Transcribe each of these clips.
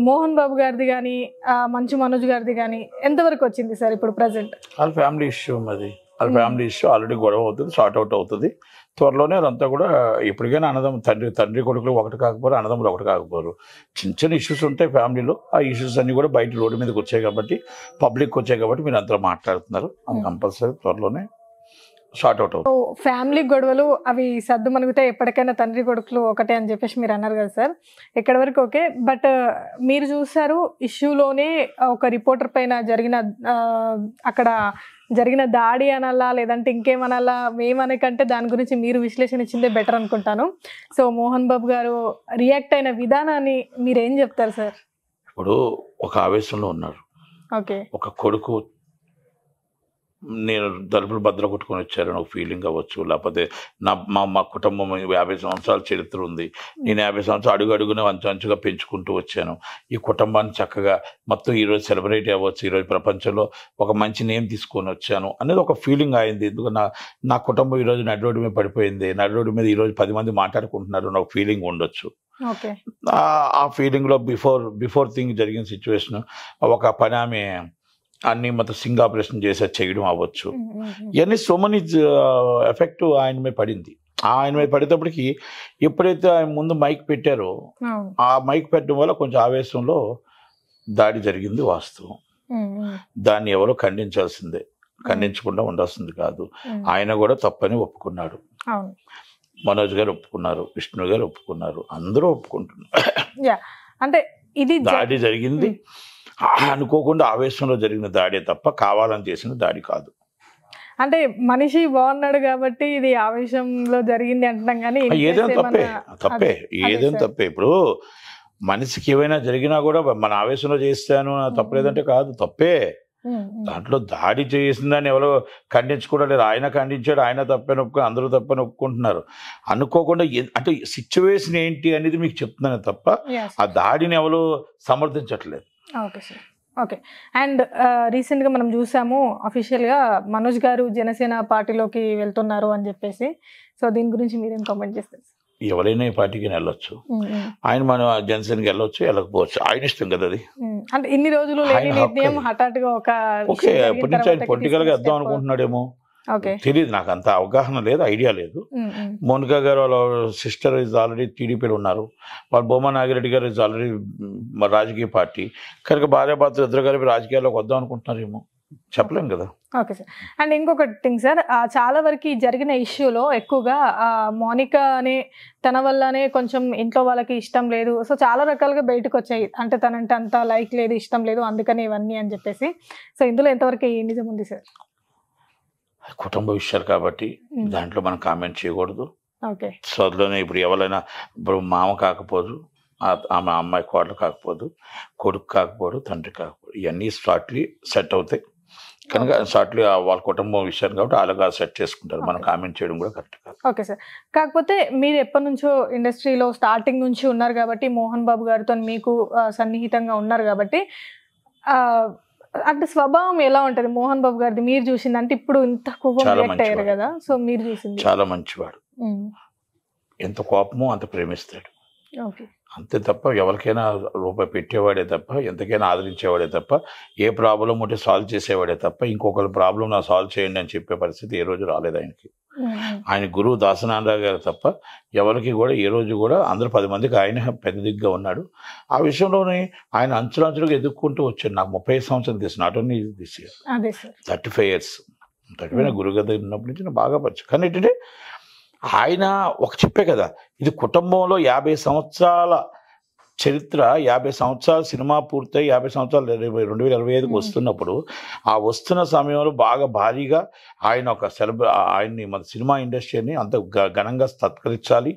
మోహన్ బాబు గారిది కానీ మంచు మనోజ్ గారిది కానీ ఎంతవరకు వచ్చింది సార్ ఇప్పుడు ప్రజెంట్? వాళ్ళ ఫ్యామిలీ ఇష్యూ అది, వాళ్ళ ఫ్యామిలీ ఇష్యూ ఆల్రెడీ గొడవ అవుతుంది, సార్ట్ అవుట్ అవుతుంది త్వరలోనే. అదంతా కూడా ఇప్పటికైనా అన్నదం తండ్రి కొడుకులు ఒకటి కాకపోరు, అన్నదమ్ములు ఒకటి కాకపోరు. చిన్న చిన్న ఇష్యూస్ ఉంటాయి ఫ్యామిలీలో. ఆ ఇష్యూస్ అన్ని కూడా బయట రోడ్డు మీదకి వచ్చాయి కాబట్టి, పబ్లిక్ వచ్చాయి కాబట్టి మీరు అంతా మాట్లాడుతున్నారు. అది కంపల్సరీ త్వరలోనే షార్ట్ అవుట్ అవుతుంది. ఫ్యామిలీ గొడవలు అవి సర్దు మనుగుతాయి, ఎప్పటికైనా తండ్రి కొడుకులు ఒకటే అని చెప్పేసి మీరు అన్నారు కదా సార్. ఎక్కడి వరకు ఓకే, బట్ మీరు చూసారు ఇష్యూలోనే ఒక రిపోర్టర్ పైన జరిగిన అక్కడ జరిగిన దాడి అనాలా లేదంటే ఇంకేమనాలా, మేమనకంటే దాని గురించి మీరు విశ్లేషణ ఇచ్చిందే బెటర్ అనుకుంటాను. సో మోహన్ బాబు గారు రియాక్ట్ అయిన విధానాన్ని మీరేం చెప్తారు సార్? ఇప్పుడు ఒక ఆవేశంలో ఉన్నారు. ఓకే, ఒక కొడుకు నేను తలుపులు భద్ర కొట్టుకొని వచ్చారని ఒక ఫీలింగ్ అవ్వచ్చు, లేకపోతే మా కుటుంబం 50 సంవత్సరాల చరిత్ర ఉంది, నేను 50 సంవత్సరాలు అడుగు అడుగున అంచుగా పెంచుకుంటూ వచ్చాను, ఈ కుటుంబాన్ని చక్కగా మొత్తం ఈరోజు సెలబ్రేట్ అవ్వచ్చు, ఈరోజు ప్రపంచంలో ఒక మంచి నేమ్ తీసుకొని వచ్చాను అనేది ఒక ఫీలింగ్ అయింది. ఎందుకు నా కుటుంబం ఈరోజు నడి రోడ్డు మీద పడిపోయింది, నడి రోడ్డు మీద ఈరోజు 10 మంది మాట్లాడుకుంటున్నారు అని ఒక ఫీలింగ్ ఉండొచ్చు. ఆ ఫీలింగ్లో బిఫోర్ థింగ్ జరిగిన సిచ్యువేషన్ ఒక పని ఆమె అన్ని మొత్తం సింగ్ ఆపరేషన్ చేసే చేయడం అవ్వచ్చు. ఇవన్నీ సో మనీ ఎఫెక్ట్ ఆయన మీద పడింది. ఆయన మీద పడేటప్పటికి ఎప్పుడైతే ఆయన ముందు మైక్ పెట్టారో ఆ మైక్ పెట్టడం వల్ల కొంచెం ఆవేశంలో దాడి జరిగింది వాస్తవం. దాన్ని ఎవరో ఖండించాల్సిందే, ఖండించకుండా ఉండాల్సింది కాదు. ఆయన కూడా తప్పని ఒప్పుకున్నాడు, మనోజ్ గారు ఒప్పుకున్నారు, విష్ణు గారు ఒప్పుకున్నారు, అందరూ ఒప్పుకుంటున్నారు. అంటే ఇది దాడి జరిగింది అనుకోకుండా ఆవేశంలో జరిగిన దాడే తప్ప కావాలని చేసిన దాడి కాదు. అంటే మనిషి బాగున్నాడు కాబట్టి ఇది ఆవేశంలో జరిగింది అంటున్నాం కానీ ఏదైనా తప్పే ఏదైనా తప్పే. ఇప్పుడు మనిషికి ఏమైనా జరిగినా కూడా మన ఆవేశంలో చేస్తాను తప్పలేదంటే కాదు, తప్పే. దాంట్లో దాడి చేసిందని ఎవరో ఖండించుకోవడం లేదు. ఆయన ఖండించాడు, ఆయన తప్పని ఒప్పుకొని అందరూ తప్పని ఒప్పుకుంటున్నారు. అనుకోకుండా అంటే సిచ్యువేషన్ ఏంటి అనేది మీకు చెప్తున్నాను తప్ప ఆ దాడిని ఎవరు సమర్థించట్లేదు. Okay sir, okay. అండ్ రీసెంట్గా మనం చూసాము అఫీషియల్గా మనోజ్ గారు జనసేన పార్టీలోకి వెళ్తున్నారు అని చెప్పేసి. సో దీని గురించి మీరేం కామెంట్ చేస్తారు? ఎవరైనా ఈ పార్టీకి వెళ్ళొచ్చు, ఆయన మన జనసేనకి వెళ్ళొచ్చు, వెళ్ళకపోవచ్చు, ఆయన ఇష్టం కదా అది. అంటే ఇన్ని రోజులు లేని నిర్ణయం హఠాత్తుగా ఒక ఓకే ఎప్పటి నుంచి ఆయన పొలిటికల్ గా వేద్దాం అనుకుంటున్నాడేమో తెలియదు, నాకు అంత అవగాహన లేదు, ఐడియా లేదు. మోనికా గారు వాళ్ళ సిస్టర్ ఇస్ ఆల్రెడీ టీడీపీలో ఉన్నారు, వాళ్ళ బొమ్మ నాగిరెడ్డి గారు ఇస్ ఆల్రెడీ రాజకీయ పార్టీ కనుక భార్యాభర్తలు ఇద్దరు కలిపి రాజకీయాల్లోకి వద్దాం అనుకుంటున్నారేమో, చెప్పలేం కదా. Okay sir. అండ్ ఇంకొకటి థింగ్ సార్, చాలా వరకు జరిగిన ఇష్యూలో ఎక్కువగా మోనికా అనే తన వల్లనే కొంచెం ఇంట్లో వాళ్ళకి ఇష్టం లేదు, సో చాలా రకాలుగా బయటకు వచ్చాయి, అంటే తనంటే అంత లైక్ లేదు, ఇష్టం లేదు, అందుకని ఇవన్నీ అని చెప్పేసి. సో ఇందులో ఎంతవరకు నిజం ఉంది సార్? కుటుంబ విషయాలు కాబట్టి దాంట్లో మనం కామెంట్ చేయకూడదు. ఓకే, సోదరులోనే ఇప్పుడు ఎవరైనా ఇప్పుడు మామ కాకపోదు, ఆమె అమ్మాయి కోడలు కాకపోదు, కొడుకు కాకపోదు, తండ్రి కాకపోదు, ఇవన్నీ స్టార్ట్లీ సెట్ అవుతాయి కనుక స్టార్ట్లీ వాళ్ళ కుటుంబం విషయాన్ని కాబట్టి అలాగా సెట్ చేసుకుంటారు. మనం కామెంట్ చేయడం కూడా కరెక్ట్ కాదు. Okay sir. కాకపోతే మీరు ఎప్పటి నుంచో ఇండస్ట్రీలో స్టార్టింగ్ నుంచి ఉన్నారు కాబట్టి, మోహన్ బాబు గారితో మీకు సన్నిహితంగా ఉన్నారు కాబట్టి, అంటే స్వభావం ఎలా ఉంటది మోహన్ బాబు గారిది మీరు చూసింది? అంటే ఇప్పుడు ఇంత కోపం రియాక్ట్ అయ్యారు కదా, సో మీరు చూసింది? చాలా మంచివాడు, ఎంత కోపమో అంత ప్రేమిస్తాడు, అంతే తప్ప ఎవరికైనా రూపాయి పెట్టేవాడే తప్ప, ఎంతకైనా ఆదరించేవాడే తప్ప, ఏ ప్రాబ్లం ఉంటే సాల్వ్ చేసేవాడే తప్ప ఇంకొకరి ప్రాబ్లం నా సాల్వ్ చేయండి అని చెప్పే పరిస్థితి ఏ రోజు రాలేదు ఆయనకి. ఆయన గురువు దాసనారాయణ గారు తప్ప ఎవరికి కూడా ఏ రోజు కూడా అందరూ 10 మందికి ఆయన పెద్ద దిగ్గా ఉన్నాడు. ఆ విషయంలోనే ఆయన అంచులంచులుగా ఎదుర్కొంటూ వచ్చాడు. నాకు 35 సంవత్సరాలు తీసు, not only this year, 35 years 35 గురువు గారి ఉన్నప్పటి నుంచి నాకు బాగా పరిచయం. కానీ ఏంటంటే ఆయన ఒక చెప్పే కదా, ఇది కుటుంబంలో 50 సంవత్సరాల చరిత్ర, 50 సంవత్సరాలు సినిమా పూర్తయి 50 సంవత్సరాలు 2025కి వస్తున్నప్పుడు ఆ వస్తున్న సమయంలో బాగా భారీగా ఆయన ఒక ఆయన్ని మన సినిమా ఇండస్ట్రీని అంత ఘనంగా సత్కరించాలి,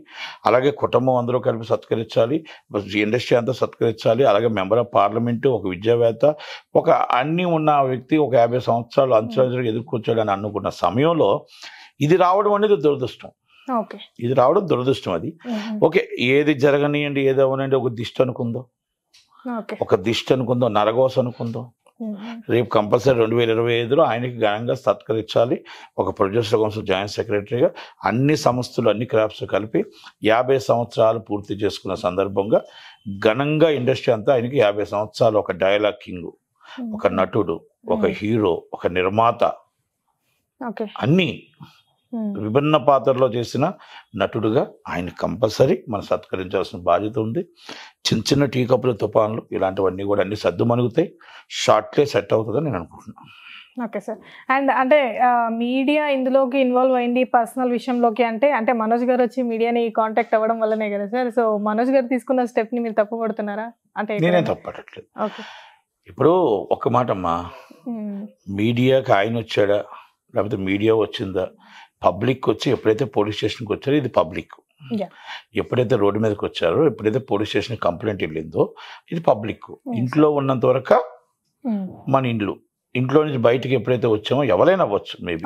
అలాగే కుటుంబం అందరూ కలిపి సత్కరించాలి, ఇండస్ట్రీ అంతా సత్కరించాలి, అలాగే మెంబర్ ఆఫ్ పార్లమెంటు, ఒక విద్యావేత్త, ఒక అన్నీ ఉన్న వ్యక్తి ఒక 50 సంవత్సరాలు అంచులంచులుగా ఎదుర్కొచ్చాడని అనుకున్న సమయంలో ఇది రావడం అనేది దురదృష్టం. ఇది రావడం దురదృష్టం. అది ఓకే, ఏది జరగనియండి, ఏది అవనండి, ఒక దిష్టి అనుకుందాం, ఒక దిష్టి అనుకుందాం, నరగోస అనుకుందాం, రేపు కంపల్సరీ 2025లో ఆయనకి ఘనంగా సత్కరించాలి. ఒక ప్రొడ్యూసర్ కౌన్సిల్ జాయింట్ సెక్రటరీగా అన్ని సంస్థలు అన్ని క్రాఫ్ట్స్ కలిపి 50 సంవత్సరాలు పూర్తి చేసుకున్న సందర్భంగా ఘనంగా ఇండస్ట్రీ అంతా ఆయనకి 50 సంవత్సరాలు ఒక డైలాగ్ కింగ్, ఒక నటుడు, ఒక హీరో, ఒక నిర్మాత, అన్ని విభిన్న పాత్రలో చేసిన నటుడుగా ఆయన కంపల్సరీ మనం సత్కరించాల్సిన బాధ్యత ఉంది. చిన్న చిన్న టీ కప్పుల తుఫాన్లు ఇలాంటివన్నీ కూడా అన్ని సర్దు మనుగుతాయి. షార్ట్లే సెట్ అవుతుందని నేను అనుకుంటున్నాను. Okay sir. అండ్ అంటే మీడియా ఇందులోకి ఇన్వాల్వ్ అయింది పర్సనల్ విషయంలోకి అంటే మనోజ్ గారు వచ్చి మీడియాని కాంటాక్ట్ అవ్వడం వల్లనే కదా సార్. సో మనోజ్ గారు తీసుకున్న స్టెప్ని మీరు తప్పుపడుతున్నారా? అంటే నేనేం తప్పట్లేదు. ఇప్పుడు ఒక మాట అమ్మా, మీడియాకి ఆయన వచ్చాడా లేకపోతే మీడియా వచ్చిందా? పబ్లిక్ వచ్చి ఎప్పుడైతే పోలీస్ స్టేషన్కి వచ్చారో ఇది పబ్లిక్. ఎప్పుడైతే రోడ్డు మీదకి వచ్చారో, ఎప్పుడైతే పోలీస్ స్టేషన్ కంప్లైంట్ వెళ్ళిందో ఇది పబ్లిక్. ఇంట్లో ఉన్నంత వరకు మన ఇంట్లో నుంచి బయటకి ఎప్పుడైతే వచ్చామో ఎవరైనా అవ్వచ్చు, మేబీ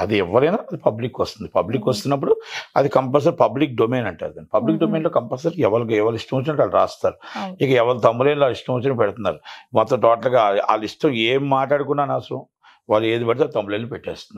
అది ఎవరైనా అది పబ్లిక్ వస్తుంది. పబ్లిక్ వస్తున్నప్పుడు అది కంపల్సరీ పబ్లిక్ డొమైన్ అంటారు. దాన్ని పబ్లిక్ డొమైన్లో కంపల్సరీ ఎవరు ఇష్టం వచ్చినట్టు వాళ్ళు రాస్తారు. ఇక ఎవరు తమ్ములేని వాళ్ళు ఇష్టం వచ్చినట్టు పెడుతున్నారు. మొత్తం టోటల్గా వాళ్ళ ఇష్టం ఏం మాట్లాడుకున్నా అవసరం, వాళ్ళు ఏది పడితే తమ్ములేని పెట్టేస్తున్నారు.